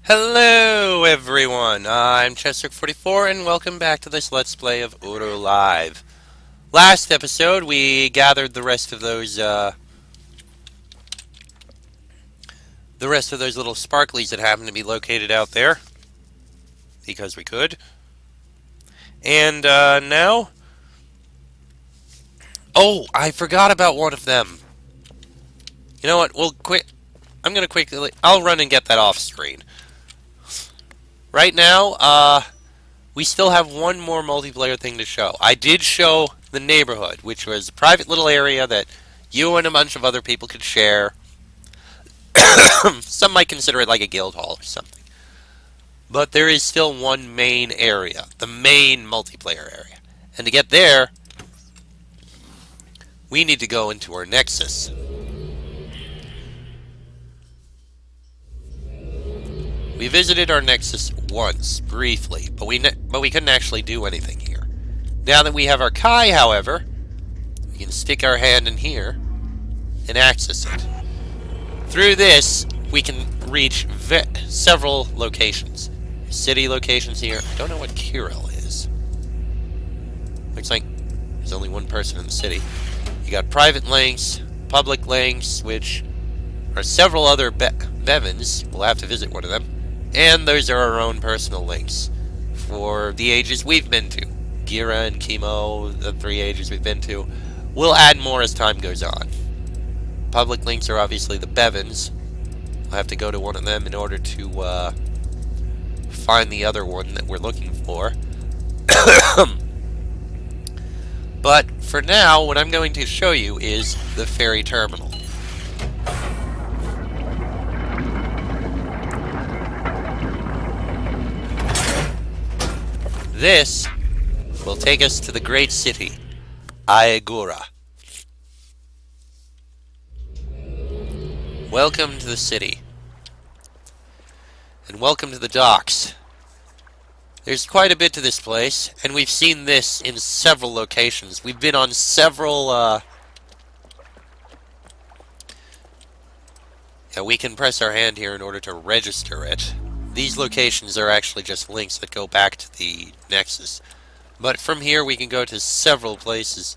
Hello everyone, I'm Chester44 and welcome back to this Let's Play of UruLive. Last episode we gathered the rest of those little sparklies that happen to be located out there, because we could. And now... Oh, I forgot about one of them. You know what, I'll run and get that off screen. Right now, we still have one more multiplayer thing to show. I did show the neighborhood, which was a private little area that you and a bunch of other people could share. Some might consider it like a guild hall or something. But there is still one main area, the main multiplayer area. And to get there, we need to go into our Nexus. We visited our Nexus once, briefly, but we couldn't actually do anything here. Now that we have our Kai, however, we can stick our hand in here and access it. Through this, we can reach several locations. City locations here. I don't know what Kiril is. Looks like there's only one person in the city. You got private links, public links, which are several other Bevins. We'll have to visit one of them. And those are our own personal links for the ages we've been to. Gira and Chemo, the 3 ages we've been to. We'll add more as time goes on. Public links are obviously the Bevins. I'll have to go to one of them in order to find the other one that we're looking for. But for now, what I'm going to show you is the ferry terminal. This will take us to the great city, Ae'gura. Welcome to the city. And welcome to the docks. There's quite a bit to this place, and we've seen this in several locations. We've been on several, yeah, we can press our hand here in order to register it. These locations are actually just links that go back to the Nexus. But from here we can go to several places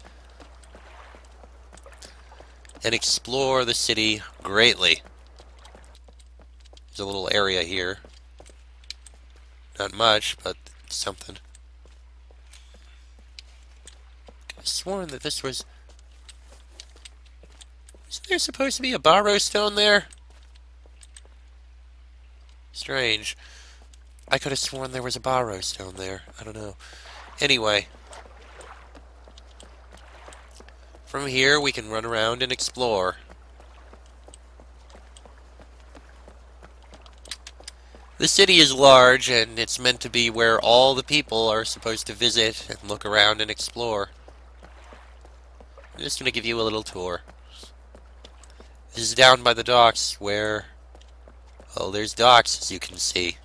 and explore the city greatly. There's a little area here. Not much, but something. I could have sworn that this was... Isn't there supposed to be a Barrow stone there? Strange. I could have sworn there was a Barrow stone there. I don't know. Anyway. From here we can run around and explore. The city is large, and it's meant to be where all the people are supposed to visit and look around and explore. I'm just going to give you a little tour. This is down by the docks where... Oh, there's docks, as you can see.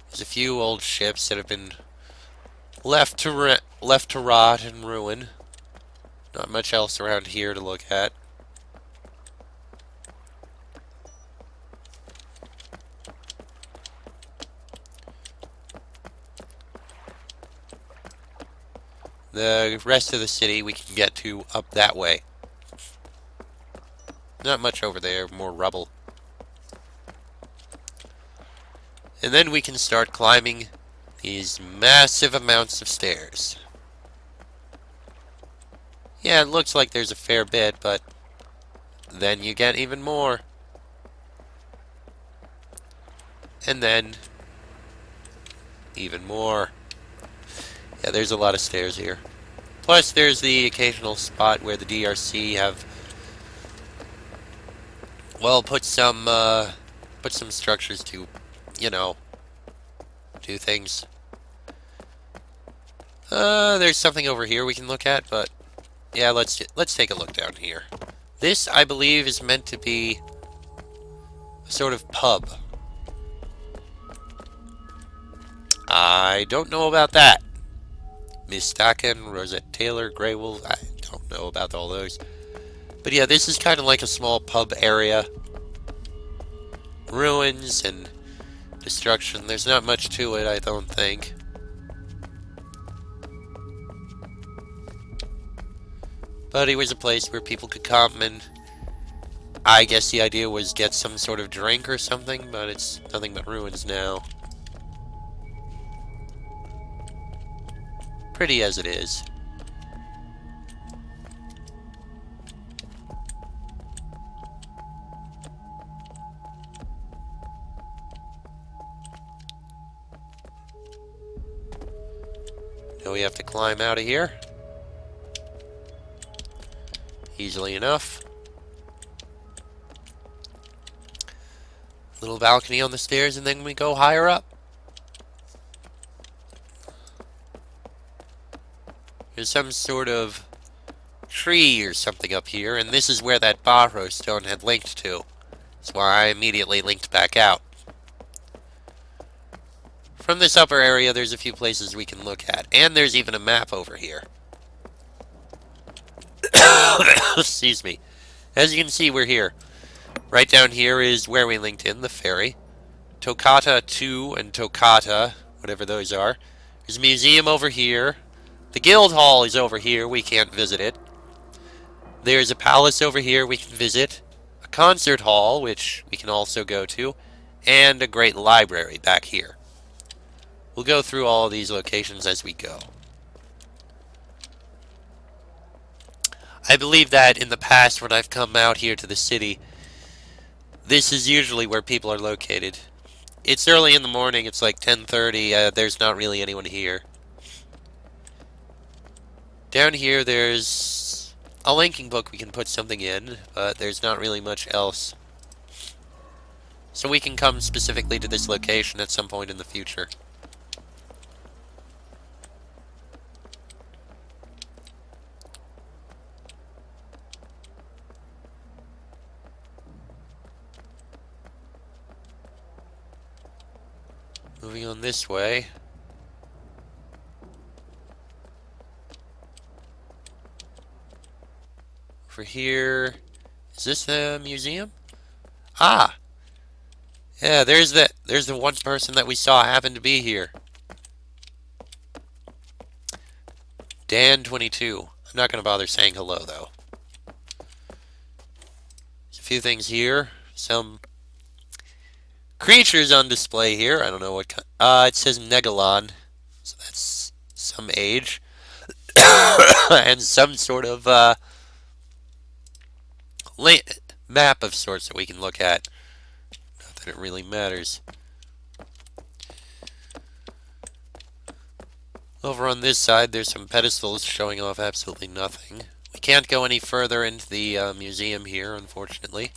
There's a few old ships that have been left to rot and ruin. Not much else around here to look at. The rest of the city we can get to up that way. Not much over there, more rubble. And then we can start climbing these massive amounts of stairs. Yeah, it looks like there's a fair bit, but then you get even more. And then even more. Yeah, there's a lot of stairs here. Plus, there's the occasional spot where the DRC have, well, put some structures to, you know, do things. There's something over here we can look at, but yeah, let's take a look down here. This, I believe, is meant to be a sort of pub. I don't know about that. Miss Stackin, Rosette Taylor, Grey Wolf, I don't know about all those. But yeah, this is kind of like a small pub area. ruins and destruction. There's not much to it, I don't think. But it was a place where people could come, and I guess the idea was get some sort of drink or something, but it's nothing but ruins now. Pretty as it is. Now we have to climb out of here. Easily enough. Little balcony on the stairs, and then we go higher up. There's some sort of tree or something up here, and this is where that Barrow stone had linked to. That's why I immediately linked back out. From this upper area, there's a few places we can look at, and there's even a map over here. Excuse me. As you can see, we're here. Right down here is where we linked in, the ferry. Toccata 2 and Toccata, whatever those are. There's a museum over here. The Guild Hall is over here, we can't visit it. There's a palace over here we can visit. A concert hall, which we can also go to. And a great library back here. We'll go through all of these locations as we go. I believe that in the past when I've come out here to the city, this is usually where people are located. It's early in the morning, it's like 10:30, there's not really anyone here. Down here there's a linking book we can put something in, but there's not really much else. So we can come specifically to this location at some point in the future. Moving on this way. Over here, is this a museum? Ah! Yeah, there's the one person that we saw happen to be here. Dan22. I'm not going to bother saying hello, though. There's a few things here. Some creatures on display here. I don't know what kind. It says Megalon. So that's some age. And some sort of map of sorts that we can look at. Not that it really matters. Over on this side, there's some pedestals showing off absolutely nothing. We can't go any further into the museum here, unfortunately.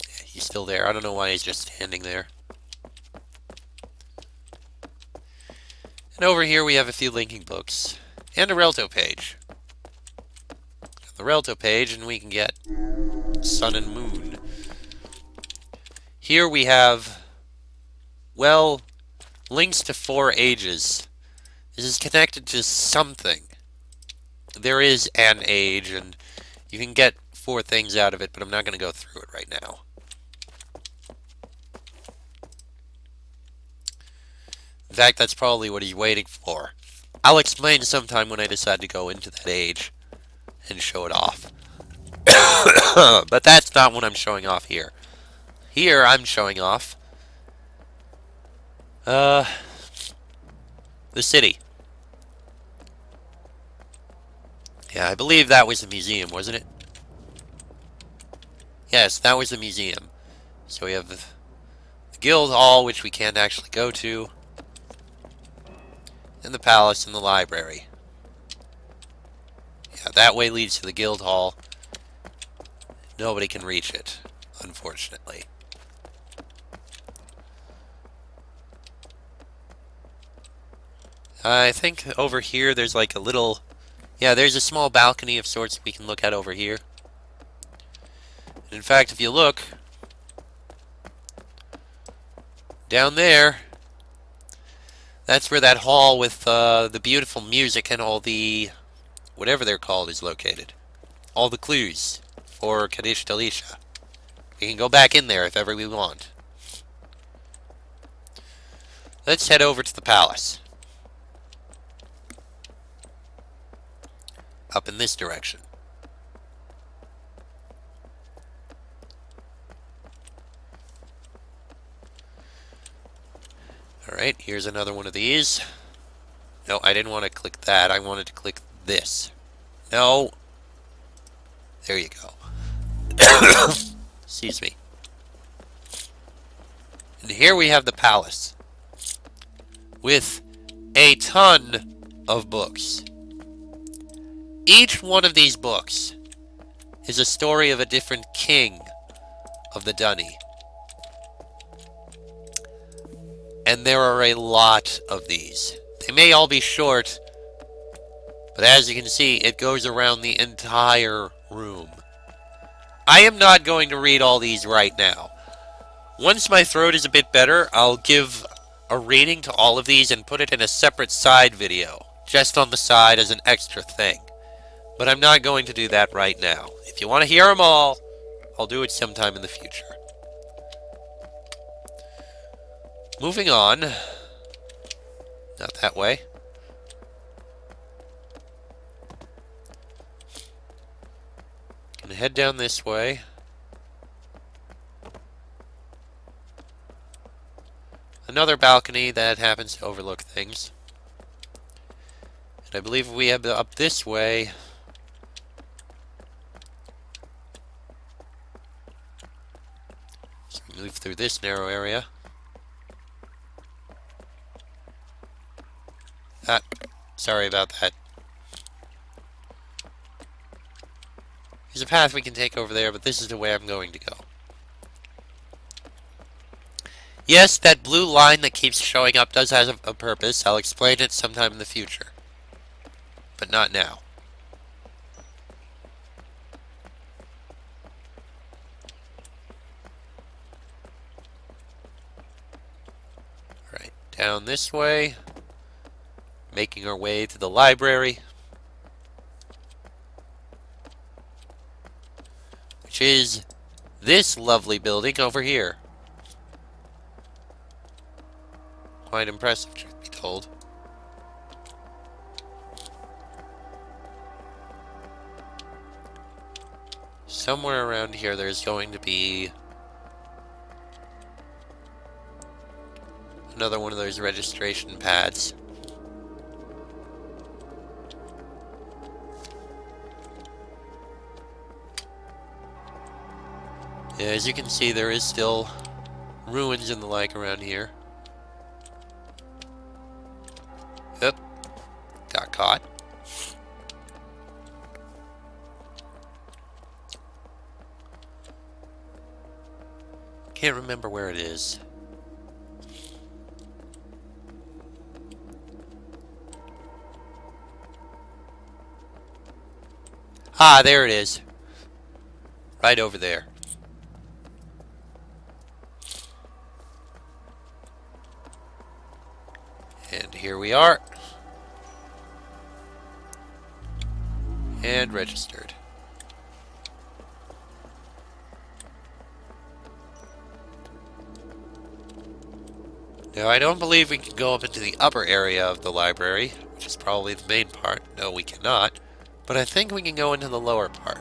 Yeah, he's still there. I don't know why he's just standing there. And over here we have a few linking books. And a Relto page. The Relto page, and we can get Sun and Moon. Here we have, well, links to 4 ages. This is connected to something. There is an age, and you can get 4 things out of it, but I'm not going to go through it right now. In fact, that's probably what he's waiting for. I'll explain sometime when I decide to go into that age and show it off. But that's not what I'm showing off here. Here I'm showing off the city. Yeah, I believe that was the museum, wasn't it? Yes, that was the museum. So we have the Guild Hall, which we can't actually go to, and the palace and the library. Yeah, that way leads to the Guild Hall. Nobody can reach it, unfortunately. I think over here there's like a little... Yeah, there's a small balcony of sorts we can look at over here. In fact, if you look... down there... that's where that hall with the beautiful music and all the... whatever they're called is located. All the clues for Kaddish Dalisha. We can go back in there if ever we want. Let's head over to the palace. Up in this direction. Alright, here's another one of these. No, I didn't want to click that. I wanted to click this. No. There you go. Excuse me. And here we have the palace. With a ton of books. Each one of these books is a story of a different king of the Dunny. And there are a lot of these. They may all be short, but as you can see, it goes around the entire room. I am not going to read all these right now. Once my throat is a bit better, I'll give a reading to all of these and put it in a separate side video, just on the side as an extra thing. But I'm not going to do that right now. If you want to hear them all, I'll do it sometime in the future. Moving on. Not that way. Gonna head down this way. Another balcony that happens to overlook things. And I believe we have up this way. So we move through this narrow area. Sorry about that. There's a path we can take over there, but this is the way I'm going to go. Yes, that blue line that keeps showing up does have a purpose. I'll explain it sometime in the future. But not now. Alright, down this way. Making our way to the library. Which is this lovely building over here. Quite impressive, truth be told. Somewhere around here there's going to be another one of those registration pads. Yeah, as you can see, there is still ruins and the like around here. Yep. Got caught. Can't remember where it is. Ah, there it is. Right over there. And here we are. And registered. Now, I don't believe we can go up into the upper area of the library, which is probably the main part. No, we cannot. But I think we can go into the lower part.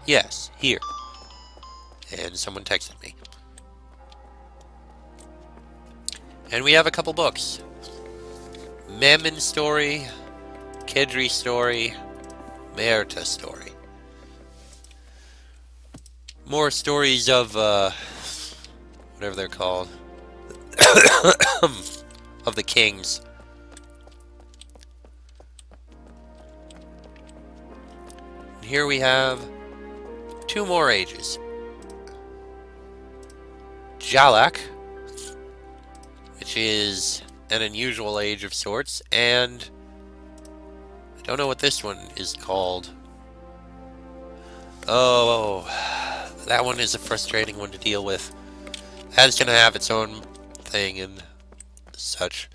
Yes, here. And someone texted me. And we have a couple books. Mammon story, Kedri story, Merta story. More stories of, whatever they're called. Of the kings. And here we have two more ages. Jalak, which is an unusual age of sorts, and I don't know what this one is called. Oh, that one is a frustrating one to deal with. That's gonna have its own thing and such.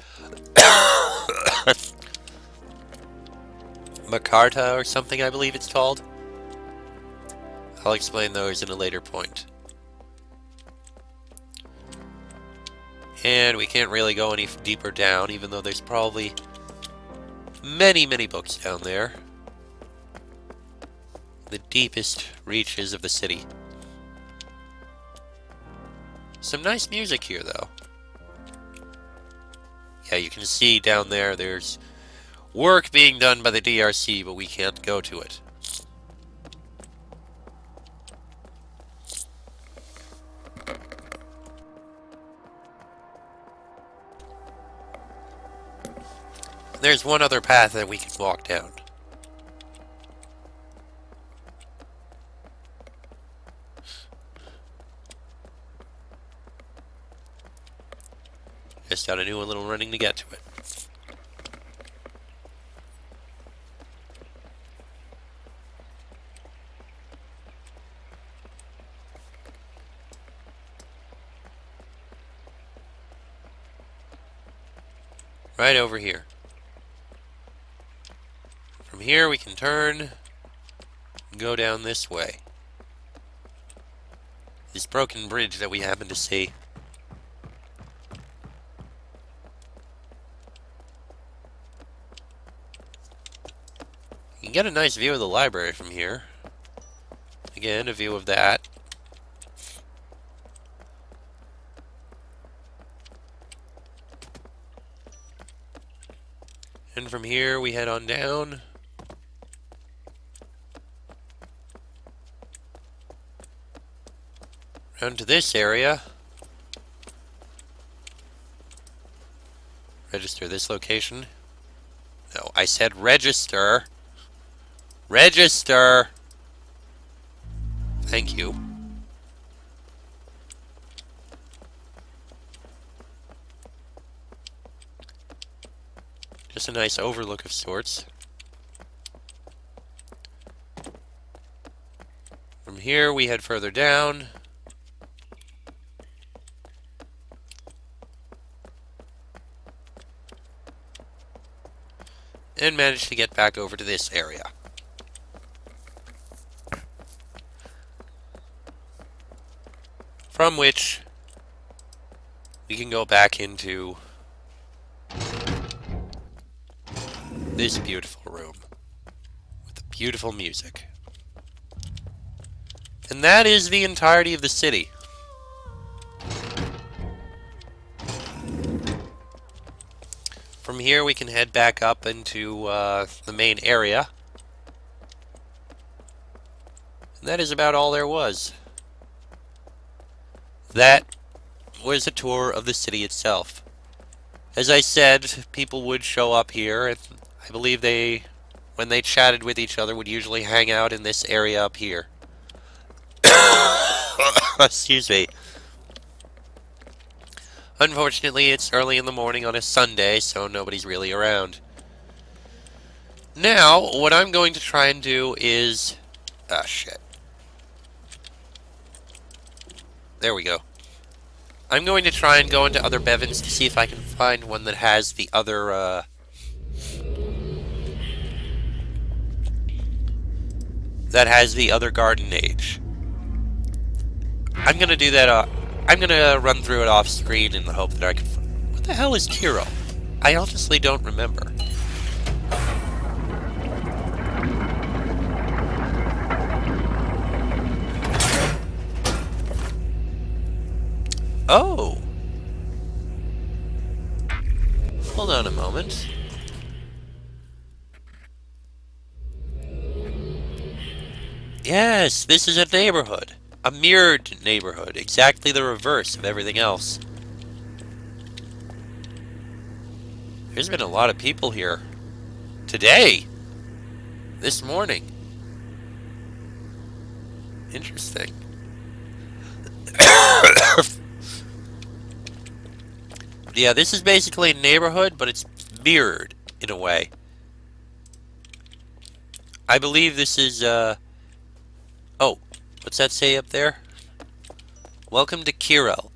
Makarta or something, I believe it's called. I'll explain those in a later point. And we can't really go any deeper down, even though there's probably many, many books down there. The deepest reaches of the city. Some nice music here, though. Yeah, you can see down there, there's work being done by the DRC, but we can't go to it. There's one other path that we can walk down. Just gotta do a little running to get to it. Right over here. From here we can turn and go down this way. This broken bridge that we happen to see. You can get a nice view of the library from here. Again, a view of that. And from here we head on down. Round to this area. Register this location. No, I said register. Register! Thank you. Just a nice overlook of sorts. From here we head further down. And manage to get back over to this area. From which we can go back into this beautiful room with the beautiful music. And that is the entirety of the city. From here we can head back up into the main area. And that is about all there was. That was a tour of the city itself. As I said, people would show up here, and I believe when they chatted with each other, would usually hang out in this area up here. Excuse me. Unfortunately, it's early in the morning on a Sunday, so nobody's really around. Now, what I'm going to try and do is... Ah, shit. There we go. I'm going to try and go into other Bevins to see if I can find one that has the other, that has the other Garden Age. I'm gonna do that, I'm gonna run through it off screen in the hope that I can... What the hell is Kiro? I honestly don't remember. Oh! Hold on a moment. Yes, this is a neighborhood. A mirrored neighborhood. Exactly the reverse of everything else. There's been a lot of people here. Today! This morning. Interesting. Yeah, this is basically a neighborhood, but it's mirrored in a way. I believe this is, oh, what's that say up there? Welcome to Kiro.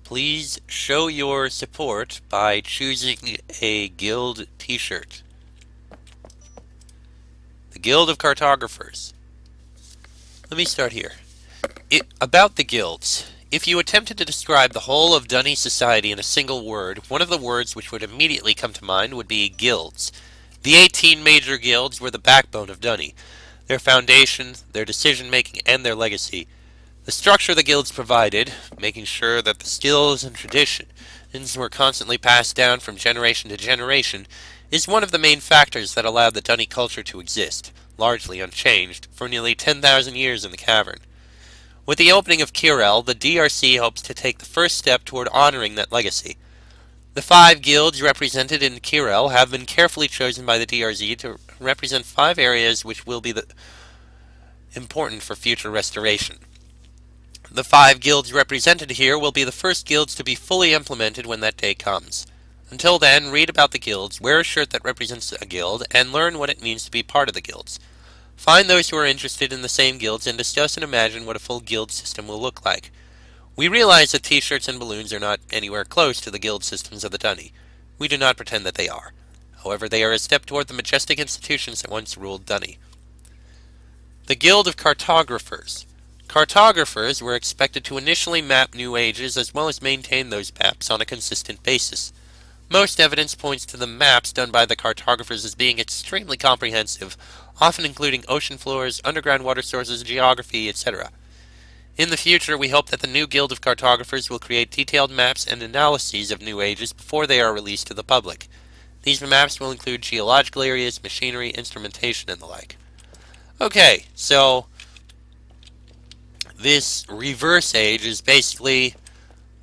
Please show your support by choosing a guild t-shirt. The Guild of Cartographers. Let me start here. About the guilds. If you attempted to describe the whole of Dunny society in a single word, one of the words which would immediately come to mind would be guilds. The 18 major guilds were the backbone of Dunny, their foundation, their decision-making, and their legacy. The structure the guilds provided, making sure that the skills and traditions were constantly passed down from generation to generation, is one of the main factors that allowed the Dunny culture to exist, largely unchanged, for nearly 10,000 years in the cavern. With the opening of Kirel, the DRC hopes to take the first step toward honoring that legacy. The 5 guilds represented in Kirel have been carefully chosen by the DRZ to represent 5 areas which will be important for future restoration. The 5 guilds represented here will be the first guilds to be fully implemented when that day comes. Until then, read about the guilds, wear a shirt that represents a guild, and learn what it means to be part of the guilds. Find those who are interested in the same guilds and discuss and imagine what a full guild system will look like. We realize that t-shirts and balloons are not anywhere close to the guild systems of the Dunny. We do not pretend that they are. However, they are a step toward the majestic institutions that once ruled Dunny. The Guild of Cartographers. Cartographers were expected to initially map new ages as well as maintain those maps on a consistent basis. Most evidence points to the maps done by the cartographers as being extremely comprehensive, often including ocean floors, underground water sources, geography, etc. In the future, we hope that the new Guild of Cartographers will create detailed maps and analyses of new ages before they are released to the public. These maps will include geological areas, machinery, instrumentation, and the like. Okay, so this reverse age is basically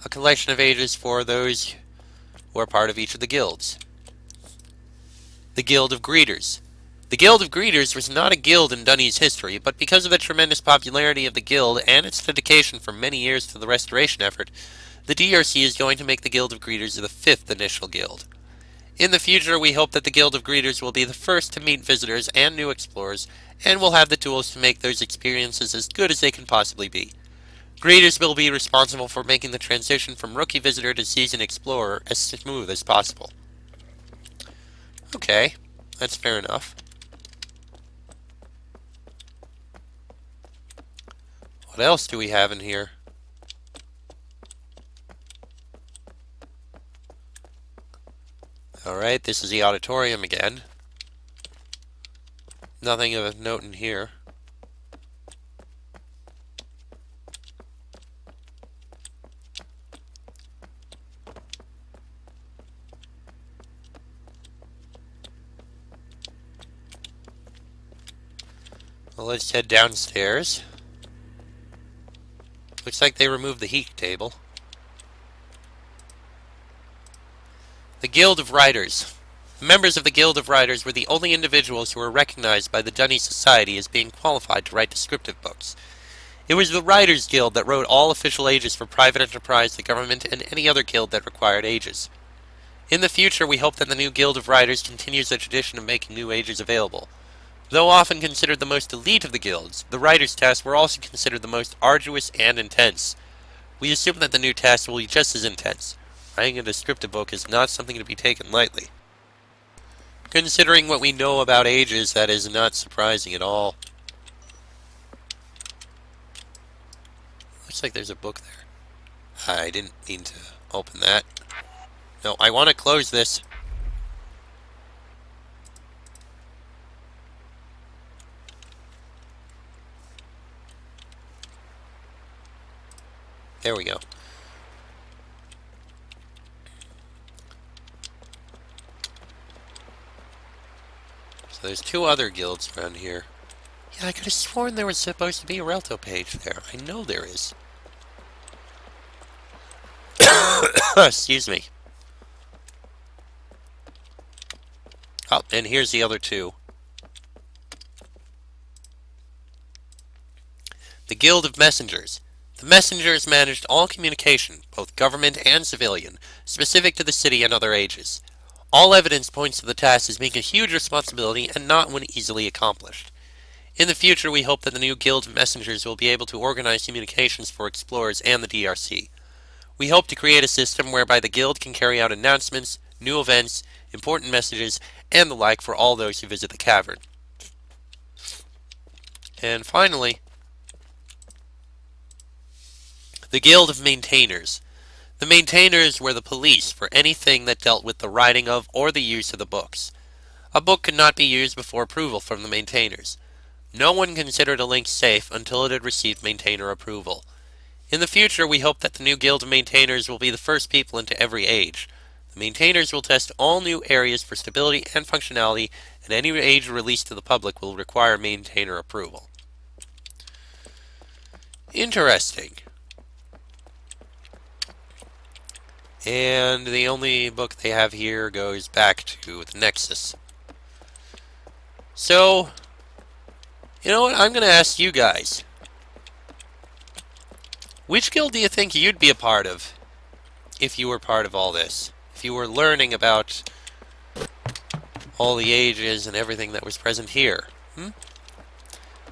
a collection of ages for those who are part of each of the guilds. The Guild of Greeters. The Guild of Greeters was not a guild in Dunny's history, but because of the tremendous popularity of the guild and its dedication for many years to the restoration effort, the DRC is going to make the Guild of Greeters the 5th initial guild. In the future, we hope that the Guild of Greeters will be the first to meet visitors and new explorers, and will have the tools to make those experiences as good as they can possibly be. Greeters will be responsible for making the transition from rookie visitor to seasoned explorer as smooth as possible. Okay, that's fair enough. What else do we have in here? Alright, this is the auditorium again. Nothing of note in here. Well, let's head downstairs. Looks like they removed the heat table. The Guild of Writers. Members of the Guild of Writers were the only individuals who were recognized by the Dunny Society as being qualified to write descriptive books. It was the Writers Guild that wrote all official ages for private enterprise, the government, and any other guild that required ages. In the future, we hope that the new Guild of Writers continues the tradition of making new ages available. Though often considered the most elite of the guilds, the Writers' tasks were also considered the most arduous and intense. We assume that the new tasks will be just as intense. Writing a descriptive book is not something to be taken lightly. Considering what we know about ages, that is not surprising at all. Looks like there's a book there. I didn't mean to open that. No, I want to close this. There we go. So there's 2 other guilds around here. Yeah, I could have sworn there was supposed to be a Relto page there. I know there is. Excuse me. Oh, and here's the other 2. The Guild of Messengers. The messengers managed all communication, both government and civilian, specific to the city and other ages. All evidence points to the task as being a huge responsibility and not one easily accomplished. In the future, we hope that the new Guild of Messengers will be able to organize communications for explorers and the DRC. We hope to create a system whereby the Guild can carry out announcements, new events, important messages, and the like for all those who visit the cavern. And finally, The Guild of Maintainers. The Maintainers were the police for anything that dealt with the writing of or the use of the books. A book could not be used before approval from the maintainers. No one considered a link safe until it had received maintainer approval. In the future, we hope that the new Guild of Maintainers will be the first people into every age. The Maintainers will test all new areas for stability and functionality, and any age released to the public will require maintainer approval. Interesting. And the only book they have here goes back to the Nexus. So, you know what? I'm going to ask you guys. Which guild do you think you'd be a part of if you were part of all this? If you were learning about all the ages and everything that was present here?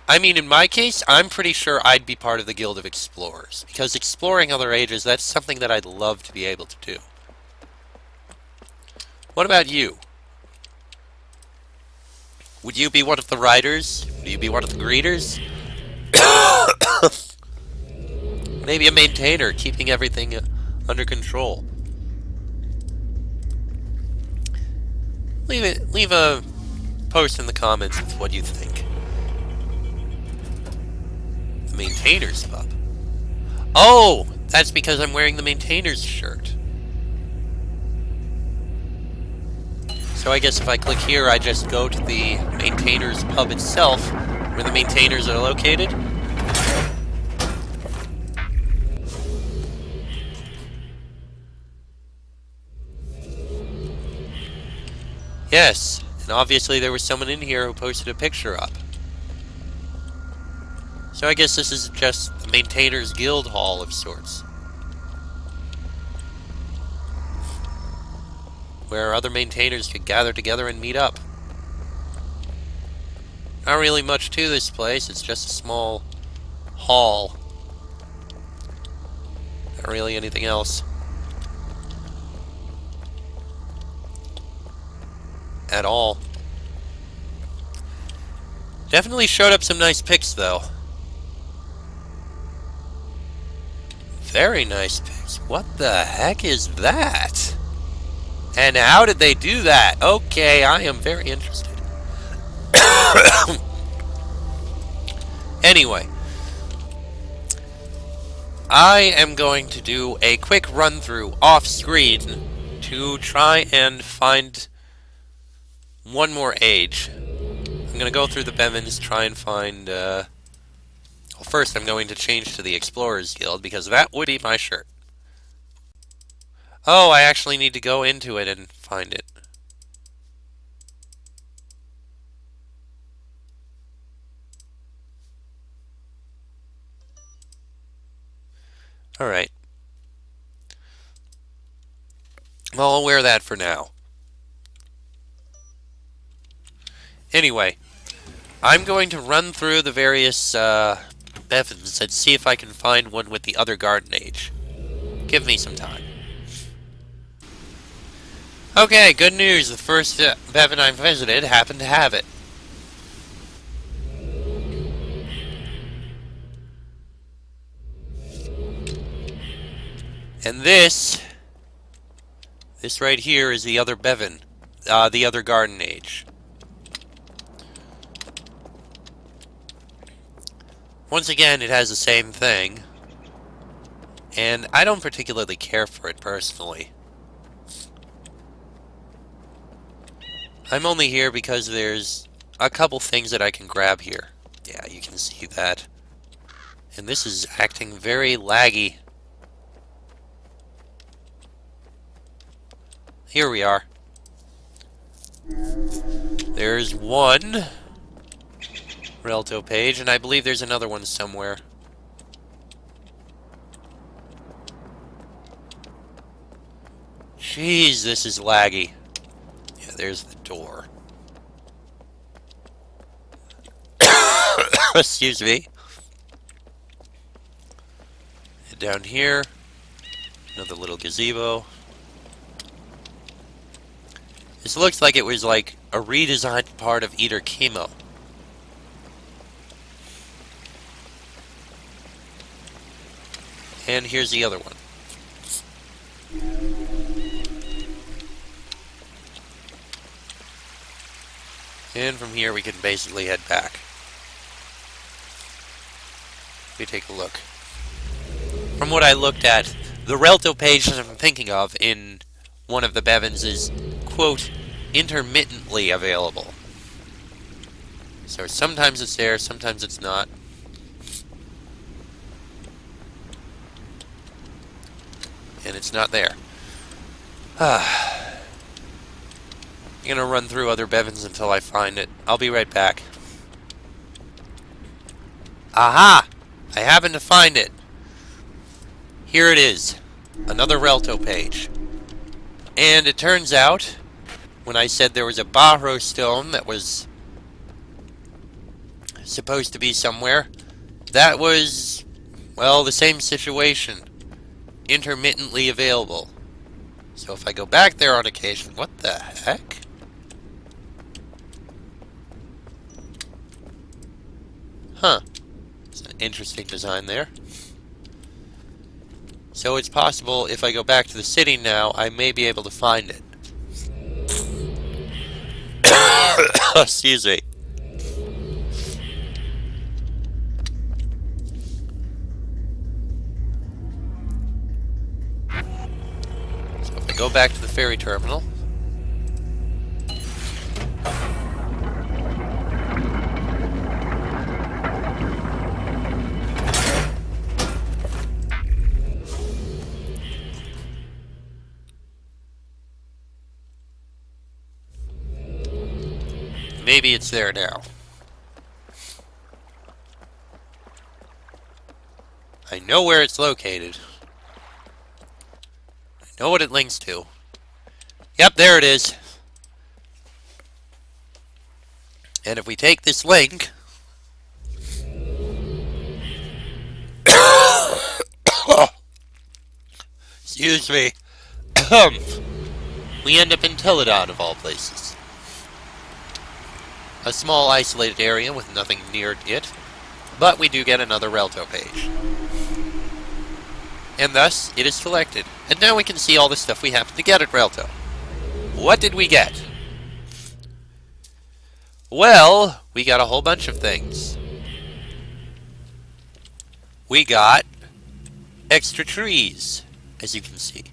I mean, in my case, I'm pretty sure I'd be part of the Guild of Explorers. Because exploring other ages, that's something that I'd love to be able to do. What about you? Would you be one of the riders? Would you be one of the greeters? Maybe a maintainer, keeping everything under control. Leave a post in the comments with what you think. The Maintainer's Pub. Oh, that's because I'm wearing the Maintainer's shirt. So I guess if I click here, I just go to the Maintainer's Pub itself, where the Maintainers are located. Yes, and obviously there was someone in here who posted a picture up. So I guess this is just the Maintainers Guild Hall of sorts. Where other maintainers could gather together and meet up. Not really much to this place, it's just a small hall. Not really anything else. At all. Definitely showed up some nice pics, though. Very nice pics. What the heck is that? And how did they do that? Okay, I am very interested. Anyway. I am going to do a quick run-through off-screen to try and find one more age. I'm going to go through the Bevins, try and find, well, first I'm going to change to the Explorers Guild, because that would be my shirt. Oh, I actually need to go into it and find it. Alright. Well, I'll wear that for now. Anyway, I'm going to run through the various Bevins and see if I can find one with the other Garden Age. Give me some time. Okay, good news. The first Bevin I visited happened to have it. And this right here is the other Bevin, the other Garden Age. Once again, it has the same thing, and I don't particularly care for it personally. I'm only here because there's a couple things that I can grab here. Yeah, you can see that. And this is acting very laggy. Here we are. There's one Relto page, and I believe there's another one somewhere. Jeez, this is laggy. Yeah, there's the door. Excuse me. And down here, another little gazebo. This looks like it was like a redesigned part of Eater Chemo. And here's the other one. And from here we can basically head back. Let me take a look. From what I looked at, the Relto page that I'm thinking of in one of the Bevins is, quote, intermittently available. So sometimes it's there, sometimes it's not. And it's not there. I'm gonna run through other Bevins until I find it. I'll be right back. Aha! I happen to find it. Here it is. Another Relto page. And it turns out, when I said there was a Bahro stone that was supposed to be somewhere, that was, well, the same situation. Intermittently available. So if I go back there on occasion, what the heck? Huh. It's an interesting design there. So it's possible if I go back to the city now, I may be able to find it. Excuse me. So if I go back to the ferry terminal, maybe it's there now. I know where it's located. I know what it links to. Yep, there it is. And if we take this link... Excuse me. We end up in Teledon, of all places. A small isolated area with nothing near it, but we do get another Relto page. And thus, it is selected. And now we can see all the stuff we happen to get at Relto. What did we get? Well, we got a whole bunch of things. We got extra trees, as you can see.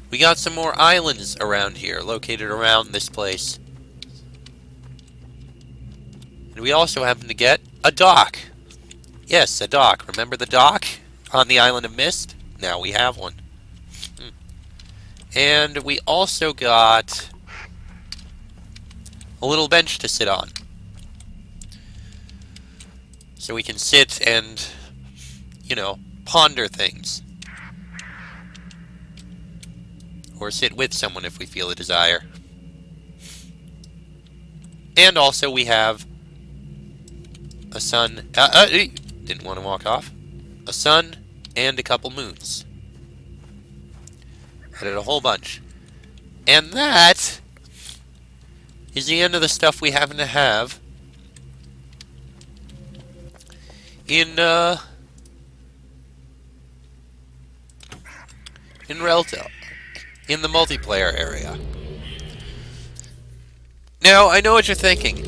We got some more islands around here, located around this place. And we also happen to get a dock. Yes, a dock. Remember the dock on the Island of Mist? Now we have one. And we also got a little bench to sit on. So we can sit and, you know, ponder things. Or sit with someone if we feel a desire. And also we have a sun... didn't want to walk off. A sun and a couple moons. Added a whole bunch. And that is the end of the stuff we happen to have in Relto, in the multiplayer area. Now, I know what you're thinking.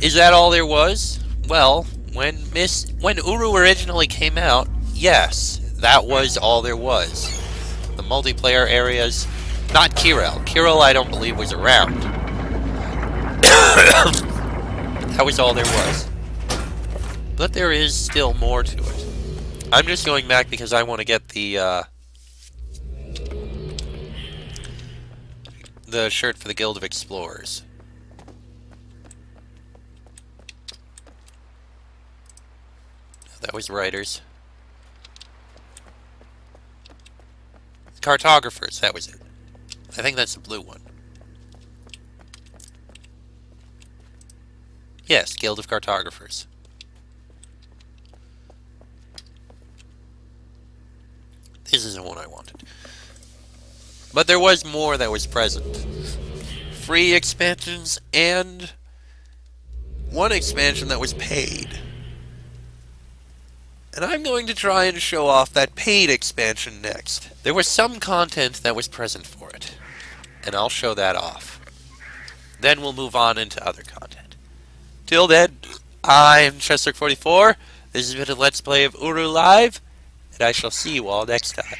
Is that all there was? Well, when Uru originally came out, yes, that was all there was. The multiplayer areas, not Kirel. Kirel I don't believe was around. That was all there was. But there is still more to it. I'm just going back because I want to get the shirt for the Guild of Explorers. That was writers. Cartographers, that was it. I think that's the blue one. Yes, Guild of Cartographers. This isn't what I wanted. But there was more that was present. Free expansions and one expansion that was paid. And I'm going to try and show off that paid expansion next. There was some content that was present for it, and I'll show that off. Then we'll move on into other content. Till then, I'm Chester44. This has been a Let's Play of UruLive, and I shall see you all next time.